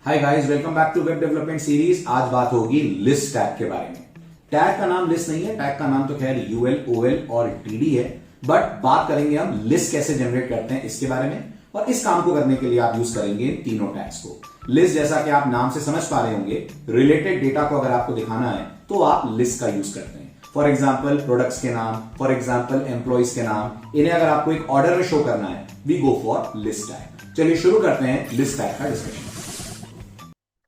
Hi guys, welcome back to web development series. आज बात होगी लिस्ट टैग के बारे में। टैग का नाम लिस्ट नहीं है, टैग का नाम तो खैर यूएल, ओएल और टीडी है। बट बात करेंगे हम लिस्ट कैसे जनरेट करते हैं इसके बारे में। और इस काम को करने के लिए आप यूज करेंगे तीनों टैग्स को। लिस्ट, जैसा कि आप नाम से समझ पा रहे होंगे, रिलेटेड डेटा को अगर आपको दिखाना है तो आप लिस्ट का यूज करते हैं। फॉर एग्जाम्पल प्रोडक्ट्स के नाम, फॉर एग्जाम्पल एम्प्लॉइज के नाम, इन्हें अगर आपको एक ऑर्डर में शो करना है, we go for list tag. चलिए शुरू करते हैं लिस्ट टैग का डिस्कशन।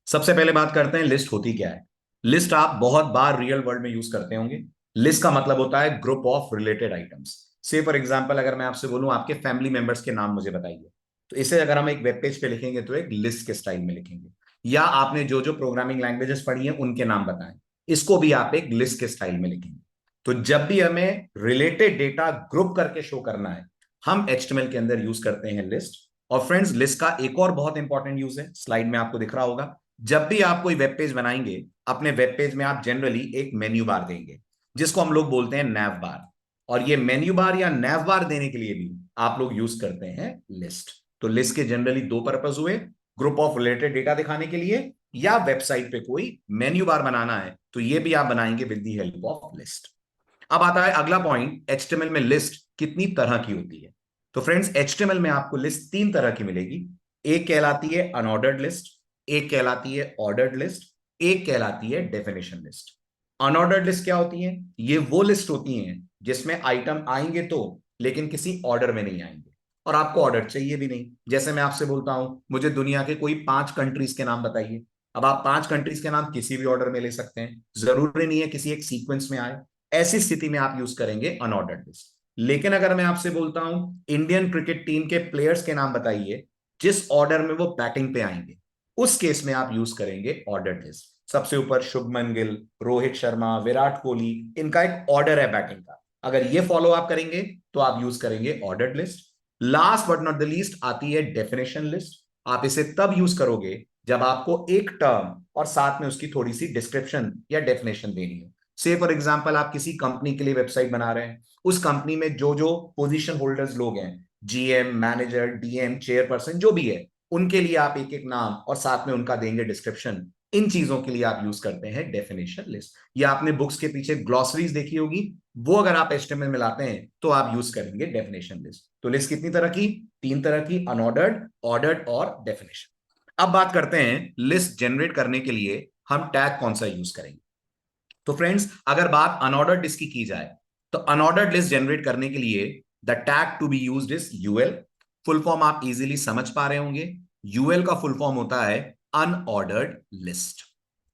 सबसे पहले बात करते हैं लिस्ट होती क्या है। लिस्ट आप बहुत बार रियल वर्ल्ड में यूज करते होंगे। लिस्ट का मतलब होता है ग्रुप ऑफ रिलेटेड आइटम्स। से फॉर एग्जांपल अगर मैं आपसे बोलूं आपके फैमिली मेंबर्स के नाम मुझे बताइए, तो इसे अगर हम एक वेब पेज पे लिखेंगे तो एक लिस्ट के स्टाइल में लिखेंगे। या आपने जो जो प्रोग्रामिंग लैंग्वेजेस पढ़ी हैं उनके नाम बताएं, इसको भी आप एक लिस्ट के स्टाइल में लिखेंगे। तो जब भी हमें रिलेटेड डेटा ग्रुप करके शो करना है, हम एचटीएमएल के अंदर यूज करते हैं लिस्ट। और फ्रेंड्स, लिस्ट का एक और बहुत इंपॉर्टेंट यूज है, स्लाइड में आपको दिख रहा होगा। जब भी आप कोई वेब पेज बनाएंगे, अपने वेब पेज में आप जनरली एक मेन्यू बार देंगे, जिसको हम लोग बोलते हैं नैव बार। और ये मेन्यू बार या नैव बार देने के लिए भी आप लोग यूज करते हैं लिस्ट। तो लिस्ट के जनरली दो पर्पज हुए, ग्रुप ऑफ रिलेटेड डेटा दिखाने के लिए, या वेबसाइट पे कोई मेन्यू बार बनाना है तो ये भी आप बनाएंगे with the help of list. अब आता है अगला पॉइंट, एचटीएमएल में लिस्ट कितनी तरह की होती है। तो फ्रेंड्स, एचटीएमएल में आपको लिस्ट तीन तरह की मिलेगी। एक कहलाती है अनऑर्डर्ड लिस्ट, एक कहलाती है ऑर्डर्ड लिस्ट, एक कहलाती है डेफिनेशन लिस्ट। अनऑर्डर्ड लिस्ट क्या होती है? ये वो लिस्ट होती हैं जिसमें आइटम आएंगे तो, लेकिन किसी ऑर्डर में नहीं आएंगे, और आपको ऑर्डर चाहिए भी नहीं। जैसे मैं आपसे बोलता हूं मुझे दुनिया के कोई 5 कंट्रीज के नाम बताइए। अब आप 5 कंट्रीज के नाम किसी भी ऑर्डर में ले सकते हैं, जरूरी नहीं है किसी एक सीक्वेंस में आए। ऐसी स्थिति में आप यूज करेंगे अनऑर्डर्ड लिस्ट। लेकिन अगर मैं आपसे बोलता हूं इंडियन क्रिकेट टीम के प्लेयर्स के नाम बताइए जिस ऑर्डर में वो बैटिंग पे आएंगे, उस केस में आप यूज करेंगे ऑर्डर्ड लिस्ट। सबसे ऊपर शुभमन गिल, रोहित शर्मा, विराट कोहली, इनका एक ऑर्डर है बैटिंग का। अगर ये फॉलो आप करेंगे तो आप यूज करेंगे ordered list. Last but not the least आती है डेफिनेशन लिस्ट। आप इसे तब यूज करोगे जब आपको एक टर्म और साथ में उसकी थोड़ी सी डिस्क्रिप्शन या डेफिनेशन देनी है। से फॉर एग्जांपल आप किसी कंपनी के लिए वेबसाइट बना रहे हैं, उस कंपनी में जो जो पोजीशन होल्डर्स लोग हैं, जीएम, मैनेजर, डीएम, चेयरपर्सन, जो भी है, उनके लिए आप एक एक नाम और साथ में उनका देंगे डिस्क्रिप्शन। इन चीजों के लिए आप यूज करते हैं डेफिनेशन लिस्ट। या आपने बुक्स के पीछे ग्लॉसरीज देखी होगी, वो अगर आप एचटीएमएल में लाते हैं तो आप यूज करेंगे डेफिनेशन लिस्ट। तो लिस्ट कितनी तरह की? तीन तरह की, अनऑर्डर्ड, ऑर्डर्ड और डेफिनेशन। अब बात करते हैं लिस्ट जनरेट करने के लिए हम टैग कौन सा यूज करेंगे। तो फ्रेंड्स, अगर बात अनऑर्डर्ड लिस्ट की जाए, तो अनऑर्डर्ड लिस्ट जनरेट करने के लिए the tag to be used is UL. Full form आप इजीली समझ पा रहे होंगे। यूएल का फुल फॉर्म होता है अनऑर्डर्ड लिस्ट,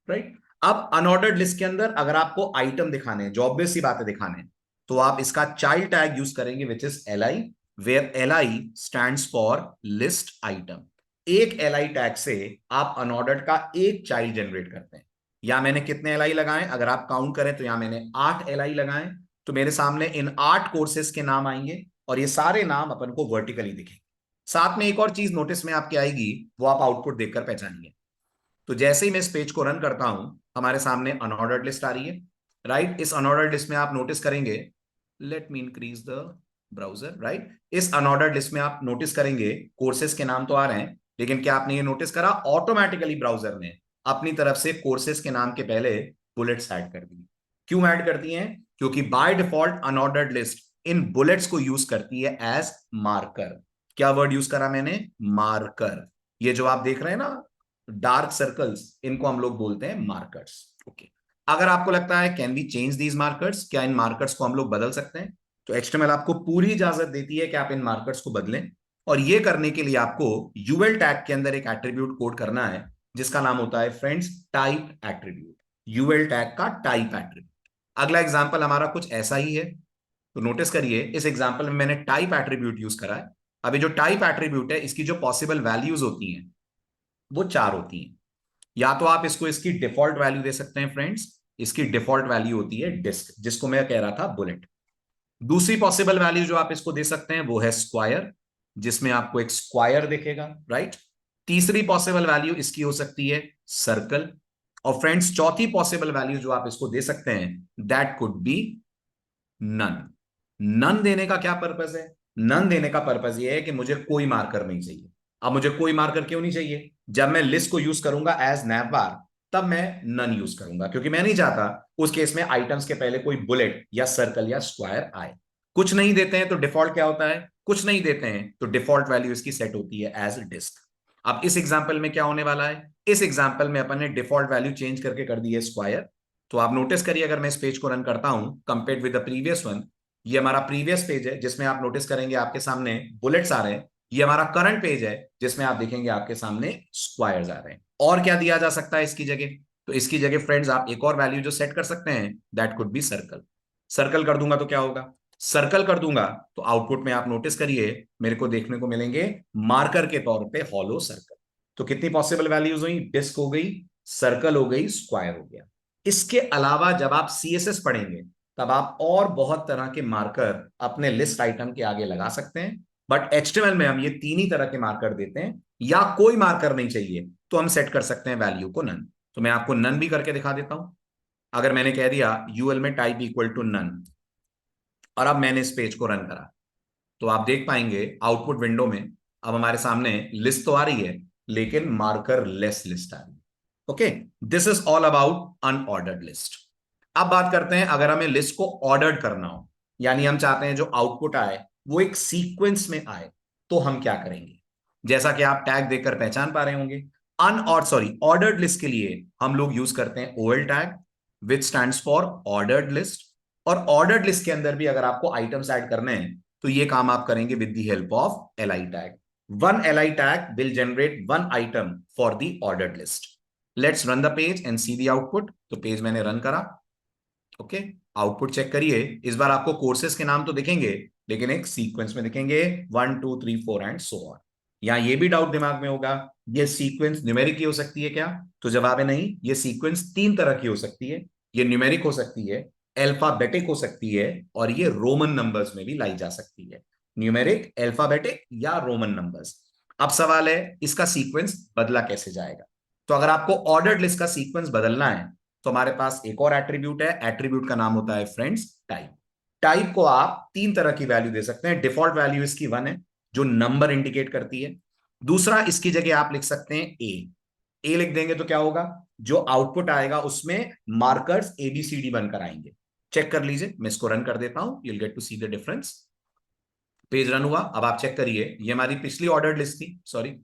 राइट। अब अनऑर्डर्ड लिस्ट के अंदर अगर आपको आइटम दिखाने हैं, जो ऑब्वियस सी बातें दिखाने हैं, तो आप इसका चाइल्ड टैग यूज करेंगे which is L I, where L I stand for list item. एक एल आई टैग से आप अनऑर्डर्ड का एक चाइल्ड जनरेट करते हैं। या मैंने कितने एल आई लगाए? अगर आप काउंट करें तो यहां मैंने 8 एल आई लगाए। तो मेरे सामने इन 8 कोर्सेज के नाम आएंगे, और ये सारे नाम अपन को वर्टिकली दिखेंगे। साथ में एक और चीज नोटिस में आपके आएगी, वो आप आउटपुट देखकर पहचानिए। तो जैसे ही मैं इस पेज को रन करता हूं, हमारे सामने अनऑर्डर्ड लिस्ट आ रही है, राइट। इस अनऑर्डर्ड लिस्ट में आप नोटिस करेंगे, let me increase the browser, right. इस अनऑर्डर्ड लिस्ट में आप नोटिस करेंगे कोर्सेज के नाम तो आ रहे हैं, लेकिन क्या आपने ये नोटिस करा ऑटोमेटिकली ब्राउजर ने अपनी तरफ से कोर्सेज के नाम के पहले बुलेट्स ऐड कर दी। क्यों ऐड करती हैं? क्योंकि by default unordered list in bullets को यूज करती है एज मार्कर। क्या वर्ड यूज करा मैंने? मार्कर। ये जो आप देख रहे हैं ना, डार्क सर्कल्स, इनको हम लोग बोलते हैं मार्कर्स। ओके। अगर आपको लगता है can we change these markers, क्या इन मार्कर्स को हम लोग बदल सकते हैं, तो एचटीएमएल आपको पूरी इजाजत देती है कि आप इन मार्कर्स को बदलें। और ये करने के लिए आपको यूएल टैग के अंदर एक एट्रीब्यूट कोड करना है, जिसका नाम होता है friends type attribute. UL tag का टाइप एट्रीब्यूट। अगला एग्जांपल हमारा कुछ ऐसा ही है। तो नोटिस करिए, इस एग्जांपल में मैंने टाइप एट्रीब्यूट यूज करा है। अभी जो टाइप एट्रीब्यूट है, इसकी जो पॉसिबल वैल्यूज होती हैं वो 4 होती हैं। या तो आप इसको इसकी डिफॉल्ट वैल्यू दे सकते हैं फ्रेंड्स। इसकी डिफॉल्ट वैल्यू होती है डिस्क, जिसको मैं कह रहा था बुलेट। दूसरी पॉसिबल वैल्यू जो आप इसको दे सकते हैं वो है स्क्वायर, जिसमें आपको एक स्क्वायर दिखेगा, राइट। तीसरी पॉसिबल वैल्यू इसकी हो सकती है सर्कल। और फ्रेंड्स, चौथी पॉसिबल वैल्यू जो आप इसको दे सकते हैं, that could be none. None देने का क्या पर्पज है? नन देने का पर्पज ये है कि मुझे कोई मार्कर नहीं चाहिए। अब मुझे कोई मार्कर क्यों नहीं चाहिए? जब मैं लिस्ट को यूज करूंगा एज नैवबार, तब मैं नन यूज करूंगा, क्योंकि मैं नहीं चाहता उस केस में आइटम्स के पहले कोई बुलेट या सर्कल या स्क्वायर आए। कुछ नहीं देते हैं तो डिफॉल्ट क्या होता है, कुछ नहीं देते हैं तो डिफॉल्ट वैल्यू इसकी सेट होती है एज डिस्क। अब इस एग्जाम्पल में क्या होने वाला है, इस एग्जाम्पल में अपन ने डिफॉल्ट वैल्यू चेंज करके कर दी है स्क्वायर। तो आप नोटिस करिए, अगर मैं इस पेज को रन करता हूं compared with the previous one, ये हमारा प्रीवियस पेज है जिसमें आप नोटिस करेंगे आपके सामने बुलेट्स आ रहे हैं। ये हमारा करंट पेज है जिसमें आप देखेंगे आपके सामने स्क्वायर्स आ रहे हैं। और क्या दिया जा सकता है इसकी जगह, तो इसकी जगह फ्रेंड्स आप एक और वैल्यू जो सेट कर सकते हैं, that could B circle. Circle कर दूंगा तो क्या होगा, सर्कल कर दूंगा तो आउटपुट में आप नोटिस करिए मेरे को देखने को मिलेंगे मार्कर के तौर पे हॉलो सर्कल। तो कितनी पॉसिबल वैल्यूज हुई, डिस्क हो गई, सर्कल हो गई, स्क्वायर हो गया। इसके अलावा जब आप सीएसएस पढ़ेंगे तब आप और बहुत तरह के मार्कर अपने लिस्ट आइटम के आगे लगा सकते हैं। बट एचटीएमएल में हम ये तीन ही तरह के मार्कर देते हैं, या कोई मार्कर नहीं चाहिए तो हम सेट कर सकते हैं वैल्यू को नन। तो मैं आपको नन भी करके दिखा देता हूं। अगर मैंने कह दिया यूएल में टाइप इक्वल टू नन, और अब मैंने इस पेज को रन करा, तो आप देख पाएंगे आउटपुट विंडो में अब हमारे सामने लिस्ट तो आ रही है लेकिन मार्कर लेस लिस्ट आ रही है। Okay, this is all about unordered list. अब बात करते हैं अगर हमें लिस्ट को ऑर्डर्ड करना हो, यानी हम चाहते हैं जो आउटपुट आए वो एक सीक्वेंस में आए, तो हम क्या करेंगे। जैसा कि आप टैग देखकर पहचान पा रहे होंगे, ऑर्डर्ड लिस्ट के लिए हम लोग यूज करते हैं OL tag, which stands for ordered list. और ऑर्डर्ड लिस्ट के अंदर भी अगर आपको आइटम्स ऐड करने हैं तो ये काम आप करेंगे with the help of LI tag. One LI tag will generate one item for the ordered list. Let's run the page and see the output. तो पेज मैंने रन करा। ओके, आउटपुट चेक करिए। इस बार आपको कोर्सेज के नाम तो दिखेंगे लेकिन एक सीक्वेंस में दिखेंगे, 1 2 3 4 एंड सो ऑन। यहां ये भी डाउट दिमाग में होगा, ये सीक्वेंस न्यूमेरिक की हो सकती है क्या, तो जवाब है नहीं। ये सीक्वेंस तीन तरह की हो सकती है, ये न्यूमेरिक हो सकती है, अल्फाबेटिक हो सकती है, और ये रोमन नंबर्स में भी लाई जा सकती है। न्यूमेरिक, अल्फाबेटिक या रोमन नंबर्स। अब सवाल है इसका सीक्वेंस बदला कैसे जाएगा। तो अगर आपको ऑर्डर्ड लिस्ट का सीक्वेंस बदलना है तो हमारे पास एक और एट्रीब्यूट है, एट्रीब्यूट का नाम होता है फ्रेंड्स टाइप। टाइप को आप तीन तरह की वैल्यू दे सकते हैं। डिफॉल्ट वैल्यू इसकी 1 है जो नंबर इंडिकेट करती है। दूसरा, इसकी जगह आप लिख सकते हैं ए लिख देंगे तो क्या होगा, जो आउटपुट आएगा उसमें मार्कर्स एबीसीडी बनकर आएंगे। चेक कर लीजिए, मैं इसको रन कर देता हूं, you'll get to see the difference. Page run हुआ। अब आप चेक करिए, ये हमारी पिछली ऑर्डर्ड लिस्ट थी, सॉरी,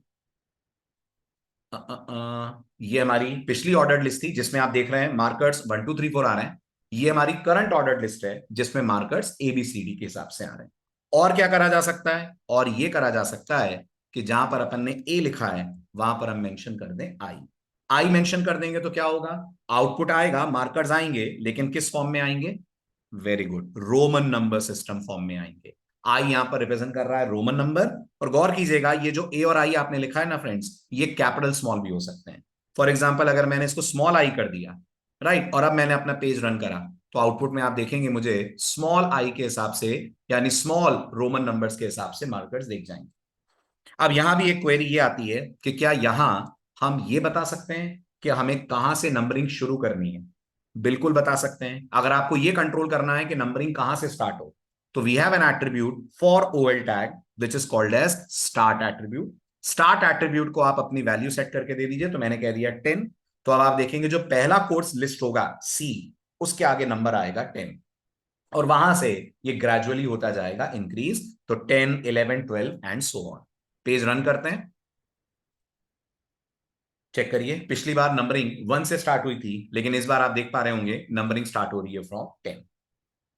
ये हमारी पिछली ऑर्डर्ड लिस्ट थी जिसमें आप देख रहे हैं मार्कर्स 1 2 3 4 आ रहे हैं। ये हमारी करंट ऑर्डर्ड लिस्ट है जिसमें मार्कर्स एबीसीडी के हिसाब से आ रहे हैं। और क्या करा जा सकता है, और ये करा जा सकता है कि जहां पर अपन ने ए लिखा है वहां पर हम मेंशन कर दें आई। आई मेंशन कर देंगे तो क्या होगा, आउटपुट आएगा, मार्कर्स आएंगे, लेकिन किस फॉर्म में आएंगे, very good, Roman number system form में आएंगे। आई यहां पर रिप्रेजेंट कर रहा है रोमन नंबर। और गौर कीजिएगा, ये जो ए और आई आपने लिखा है ना फ्रेंड्स, ये कैपिटल स्मॉल भी हो सकते हैं। फॉर एग्जाम्पल अगर मैंने इसको स्मॉल आई कर दिया, राइट, और अब मैंने अपना पेज रन करा, तो आउटपुट में आप देखेंगे मुझे स्मॉल आई के हिसाब से, यानी स्मॉल रोमन नंबर्स के हिसाब से मार्कर्स दिख जाएंगे। अब यहां भी एक क्वेरी ये आती है कि क्या यहां हम ये बता सकते हैं कि हमें कहां से नंबरिंग शुरू करनी है। बिल्कुल बता सकते हैं। अगर आपको ये कंट्रोल करना है कि नंबरिंग कहां से स्टार्ट हो, तो we have an attribute for OL tag which is called as start attribute. Start attribute को आप अपनी वैल्यू सेट करके दे दीजिए। तो मैंने कह दिया 10। तो अब आप देखेंगे जो पहला कोर्स लिस्ट होगा सी, उसके आगे नंबर आएगा 10, और वहां से ये ग्रेजुअली होता जाएगा इंक्रीज। तो 10 11 12 and so on. Page run करते हैं, चेक करिए। पिछली बार नंबरिंग 1 से स्टार्ट हुई थी लेकिन इस बार आप देख पा रहे होंगे नंबरिंग स्टार्ट हो रही है फ्रॉम 10।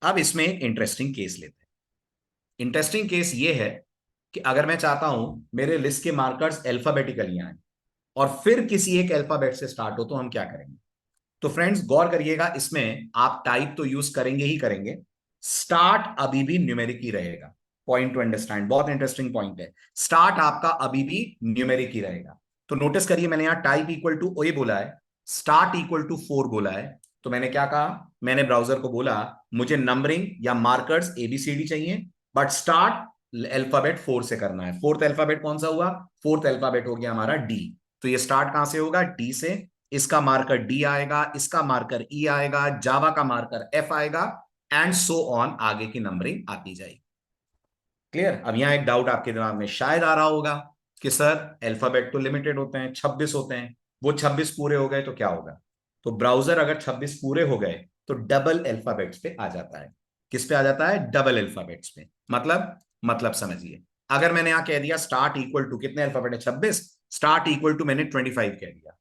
अब इसमें एक इंटरेस्टिंग केस लेते हैं। इंटरेस्टिंग केस ये है कि अगर मैं चाहता हूं मेरे लिस्ट के मार्कर्स अल्फाबेटिकली आए और फिर किसी एक अल्फाबेट से स्टार्ट हो, तो हम क्या करेंगे। तो फ्रेंड्स गौर करिएगा, इसमें आप टाइप तो यूज करेंगे ही करेंगे, स्टार्ट अभी भी न्यूमेरिक ही रहेगा। पॉइंट टू अंडरस्टैंड, बहुत इंटरेस्टिंग पॉइंट है। स्टार्ट आपका अभी भी न्यूमेरिक ही रहेगा। तो नोटिस करिए, मैंने यहां टाइप इक्वल टू ए बोला है, स्टार्ट इक्वल टू 4 बोला है। तो मैंने क्या कहा, मैंने ब्राउजर को बोला मुझे नंबरिंग या मार्कर्स एबीसीडी चाहिए, बट स्टार्ट अल्फाबेट 4 से करना है। फोर्थ अल्फाबेट कौन सा हुआ, फोर्थ अल्फाबेट हो गया हमारा डी। तो ये स्टार्ट कहां से होगा, डी से। इसका मार्कर डी आएगा, इसका मार्कर ई आएगा, जावा का मार्कर एफ आएगा, एंड सो ऑन, आगे की नंबरिंग आती जाएगी। क्लियर। अब यहां एक डाउट आपके दिमाग में शायद आ रहा होगा कि सर अल्फाबेट तो लिमिटेड होते हैं, 26 होते हैं, वो 26 पूरे हो गए तो क्या होगा? तो ब्राउजर अगर 26 पूरे हो गए तो डबल अल्फाबेट्स पे आ जाता है। किस पे आ जाता है? डबल अल्फाबेट्स पे। मतलब समझिए, अगर मैंने यहां कह दिया स्टार्ट इक्वल टू, कितने अल्फाबेट है? 26। स्टार्ट इक्वल टू मैंने 25 कह दिया,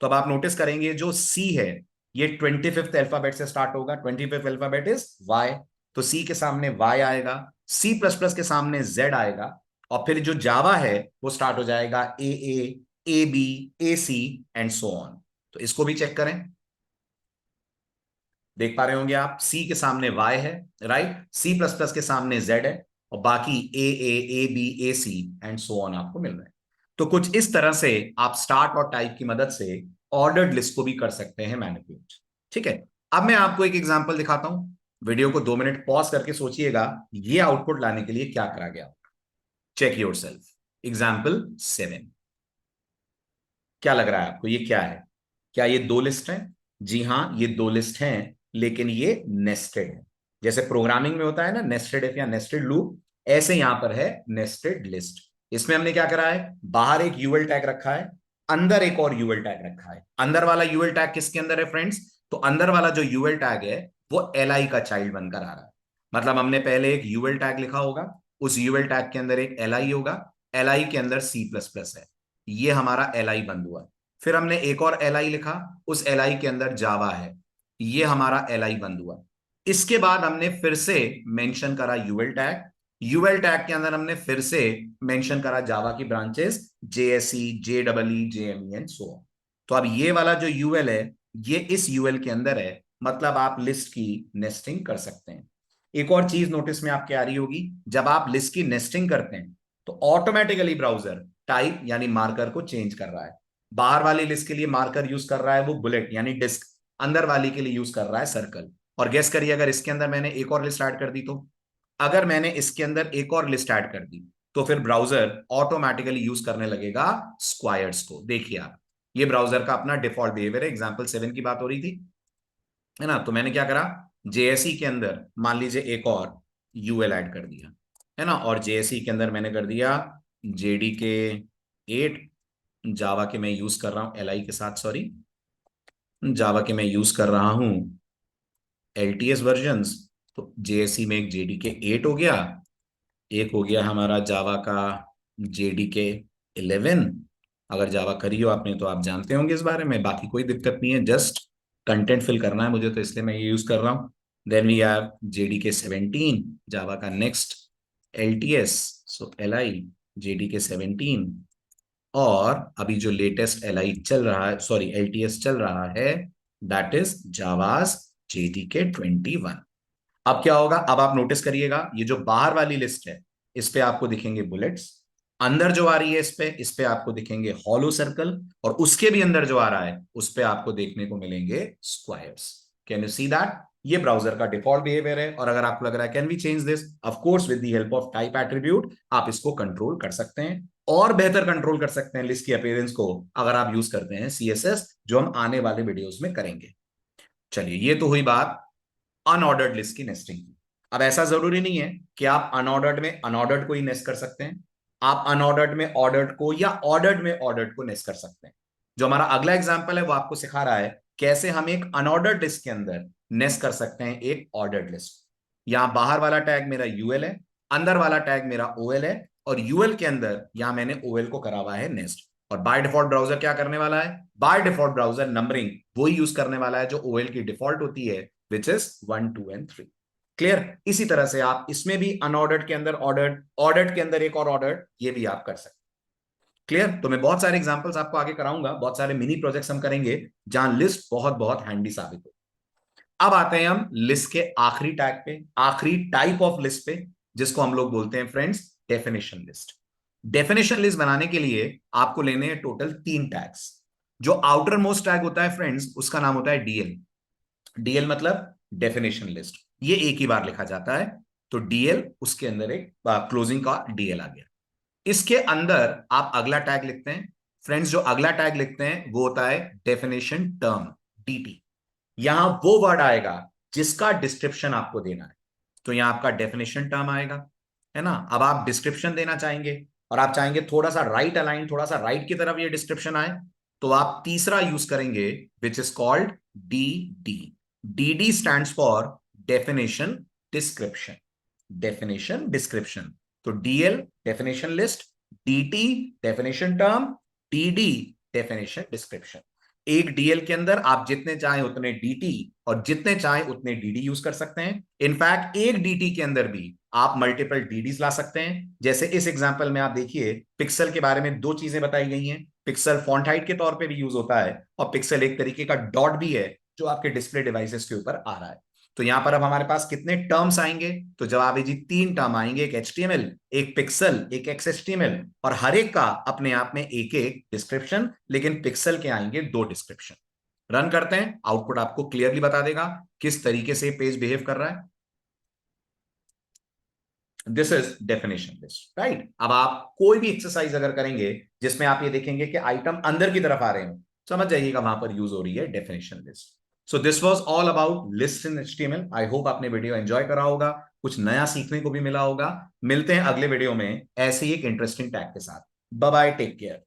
तो अब आप नोटिस करेंगे जो सी है ये 25th अल्फाबेट से स्टार्ट होगा। 25th अल्फाबेट इज वाई, तो सी के सामने वाई आएगा, सी प्लस प्लस के सामने जेड आएगा, और फिर जो जावा है वो स्टार्ट हो जाएगा A B, A C and so on. तो इसको भी चेक करें, देख पा रहे होंगे आप, सी के सामने वाई है, राइट, सी प्लस प्लस के सामने जेड है, और बाकी A B, A C and so on आपको मिल रहा है। तो कुछ इस तरह से आप स्टार्ट और टाइप की मदद से ऑर्डर्ड लिस्ट को भी कर सकते हैं मैनिपुलेट। ठीक है, अब मैं आपको एक एग्जांपल दिखाता हूं, वीडियो को 2 मिनट पॉज करके सोचिएगा ये आउटपुट लाने के लिए क्या करा गया। Check your self. एग्जाम्पल 7, क्या लग रहा है आपको, ये क्या है? क्या ये दो लिस्ट है? जी हां, ये दो लिस्ट हैं, लेकिन ये नेस्टेड है। जैसे प्रोग्रामिंग में होता है ना नेस्टेड इफ या नेस्टेड लूप, ऐसे यहां पर है नेस्टेड लिस्ट। इसमें हमने क्या करा है, बाहर एक यूएल टैग रखा है, अंदर एक और यूएल टैग रखा है। अंदर वाला यूएल टैग किसके अंदर है फ्रेंड्स? तो अंदर वाला जो यूएल टैग है वो एल का चाइल्ड बनकर आ रहा है। मतलब हमने पहले एक यूएल टैग लिखा होगा, उस यूएल टैग के अंदर एक एल होगा, एल के अंदर सी प्लस प्लस है, ये हमारा एल बंद हुआ। फिर हमने एक और एल लिखा, उस एल के अंदर जावा है, ये हमारा एल बंद हुआ। इसके बाद हमने फिर से मेंशन करा यूएल टैग, यूएल टैग के अंदर हमने फिर से मेंशन करा जावा की ब्रांचेस, जेएसई, जेडबलई, जेएमई एंड सो ऑन। तो अब ये वाला जो यूएल है ये इस यूएल के अंदर है, मतलब आप लिस्ट की नेस्टिंग कर सकते हैं। एक और चीज नोटिस में आपके आ रही होगी, जब आप लिस्ट की नेस्टिंग करते हैं तो ऑटोमेटिकली ब्राउजर टाइप यानी मार्कर को चेंज कर रहा है। बाहर वाली लिस्ट के लिए मार्कर यूज कर रहा है वो बुलेट यानी डिस्क, अंदर वाली के लिए यूज कर रहा है सर्कल। और गेस करिए अगर इसके अंदर मैंने एक और लिस्ट ऐड कर दी तो, अगर मैंने इसके अंदर एक और लिस्ट ऐड कर दी तो फिर ब्राउजर ऑटोमेटिकली यूज करने लगेगा स्क्वायर्स को। देखिए आप, ये ब्राउजर का अपना डिफॉल्ट बिहेवियर है। एग्जांपल 7 की बात हो रही थी, है ना, तो मैंने क्या करा, जेएसई के अंदर मान लीजिए एक और यूएल ऐड कर दिया, है ना, और जेएसई के अंदर मैंने कर दिया JDK 8, जावा के मैं यूज कर रहा हूं एलआई के साथ, सॉरी, जावा के मैं यूज कर रहा हूं LTS वर्जन्स। तो जेएसई में एक JDK 8 हो गया, एक हो गया हमारा जावा का JDK 11। अगर जावा करी हो आपने तो आप जानते होंगे इस बारे में, बाकी कोई दिक्कत नहीं है, जस्ट कंटेंट फिल करना है मुझे, तो इसलिए मैं ये यूज कर रहा हूं। देन वी हैव JDK 17, जावा का नेक्स्ट LTS, सो LI JDK 17। और अभी जो लेटेस्ट LI चल रहा है, सॉरी LTS चल रहा है, दैट इज जावास JDK 21। अब क्या होगा, अब आप नोटिस करिएगा ये जो बाहर वाली लिस्ट है इस पे आपको दिखेंगे बुलेट्स, अंदर जो आ रही है इस पे आपको दिखेंगे हॉलो सर्कल, और उसके भी अंदर जो आ रहा है उस पे आपको देखने को मिलेंगे squares. Can you see that? ये ब्राउजर का डिफॉल्ट बिहेवियर है। और अगर आपको लग रहा है can we change this, of course with the help of type attribute आप इसको कंट्रोल कर सकते हैं, और बेहतर कंट्रोल कर सकते हैं लिस्ट की अपीयरेंस को अगर आप यूज करते हैं CSS, जो हम आने वाले वीडियोस में करेंगे। चलिए, ये तो हुई बात अनऑर्डर्ड लिस्ट की नेस्टिंग की। अब ऐसा जरूरी नहीं है कि आप अनऑर्डर्ड में अनऑर्डर्ड को ही नेस्ट कर सकते हैं, आप अनऑर्डर्ड में ऑर्डर्ड को या ऑर्डर्ड में ऑर्डर्ड को नेस्ट कर सकते हैं। जो हमारा अगला एग्जांपल है वो आपको सिखा रहा है कैसे हम एक अनऑर्डर्ड लिस्ट के अंदर नेस्ट कर सकते हैं एक ऑर्डर्ड लिस्ट। यहां बाहर वाला टैग मेरा यूएल है, अंदर वाला टैग मेरा ओएल है, और यूएल के अंदर यहां मैंने ओएल को करा हुआ है नेस्ट। और बाय डिफॉल्ट ब्राउजर क्या करने वाला है, बाय डिफॉल्ट ब्राउजर नंबरिंग वो यूज करने वाला है जो ओएल की डिफॉल्ट होती है, विच इज 1, 2 एंड 3। क्लियर? इसी तरह से आप इसमें भी अनऑर्डर्ड के अंदर ऑर्डर्ड, ऑर्डर्ड के अंदर एक और ऑर्डर्ड, ये भी आप कर सकते हैं। क्लियर? तो मैं बहुत सारे एग्जांपल्स आपको आगे कराऊंगा, बहुत सारे मिनी प्रोजेक्ट्स हम करेंगे जहां लिस्ट बहुत बहुत हैंडी साबित हो। अब आते हैं हम लिस्ट के आखिरी टैग पे, आखिरी टाइप ऑफ लिस्ट पे, जिसको हम लोग बोलते हैं friends definition list. Definition list बनाने के लिए आपको लेने हैं टोटल 3 टैग्स। जो आउटर मोस्ट टैग होता है फ्रेंड्स उसका नाम होता है डीएल। डीएल मतलब डेफिनेशन लिस्ट, ये एक ही बार लिखा जाता है, तो डीएल, उसके अंदर एक क्लोजिंग का डीएल आ गया। इसके अंदर आप अगला टैग लिखते हैं फ्रेंड्स, जो अगला टैग लिखते हैं वो होता है डेफिनेशन टर्म, DT। यहां वो वर्ड आएगा जिसका डिस्क्रिप्शन आपको देना है, तो यहां आपका डेफिनेशन टर्म आएगा, है ना। अब आप डिस्क्रिप्शन देना चाहेंगे और आप चाहेंगे थोड़ा सा राइट अलाइन, थोड़ा सा राइट की तरफ ये डिस्क्रिप्शन आए, तो आप तीसरा यूज करेंगे which is called D D. D D stand for definition description. Definition description. तो DL definition list, DT definition term, DD definition description. एक डीएल के अंदर आप जितने चाहे उतने डीटी और जितने चाहे उतने डीडी यूज कर सकते हैं। इनफैक्ट एक डीटी के अंदर भी आप मल्टीपल डीडीज ला सकते हैं। जैसे इस एग्जांपल में आप देखिए, पिक्सल के बारे में दो चीजें बताई गई हैं। पिक्सल फॉन्ट हाइट के तौर पे भी यूज होता है, और पिक्सल एक तरीके का डॉट भी है जो आपके डिस्प्ले डिवाइसेस के ऊपर आ रहा है। तो यहां पर अब हमारे पास कितने टर्म्स आएंगे? तो जवाब है जी 3 टर्म आएंगे, एक एचटीएमएल, एक पिक्सल, एक एक्सएचटीएमएल, और हर एक का अपने आप में एक एक डिस्क्रिप्शन, लेकिन पिक्सल के आएंगे 2 डिस्क्रिप्शन। रन करते हैं, आउटपुट आपको क्लियरली बता देगा किस तरीके से पेज बिहेव कर रहा है। This is definition list, right. अब आप कोई भी एक्सरसाइज अगर करेंगे जिसमें आप ये देखेंगे कि आइटम अंदर की तरफ आ रहे हो, समझ जाइएगा वहां पर यूज हो रही है definition list. So this was all about list in HTML. I hope आपने वीडियो एंजॉय करा होगा, कुछ नया सीखने को भी मिला होगा। मिलते हैं अगले वीडियो में ऐसे ही एक इंटरेस्टिंग टैग के साथ। Bye bye, take care.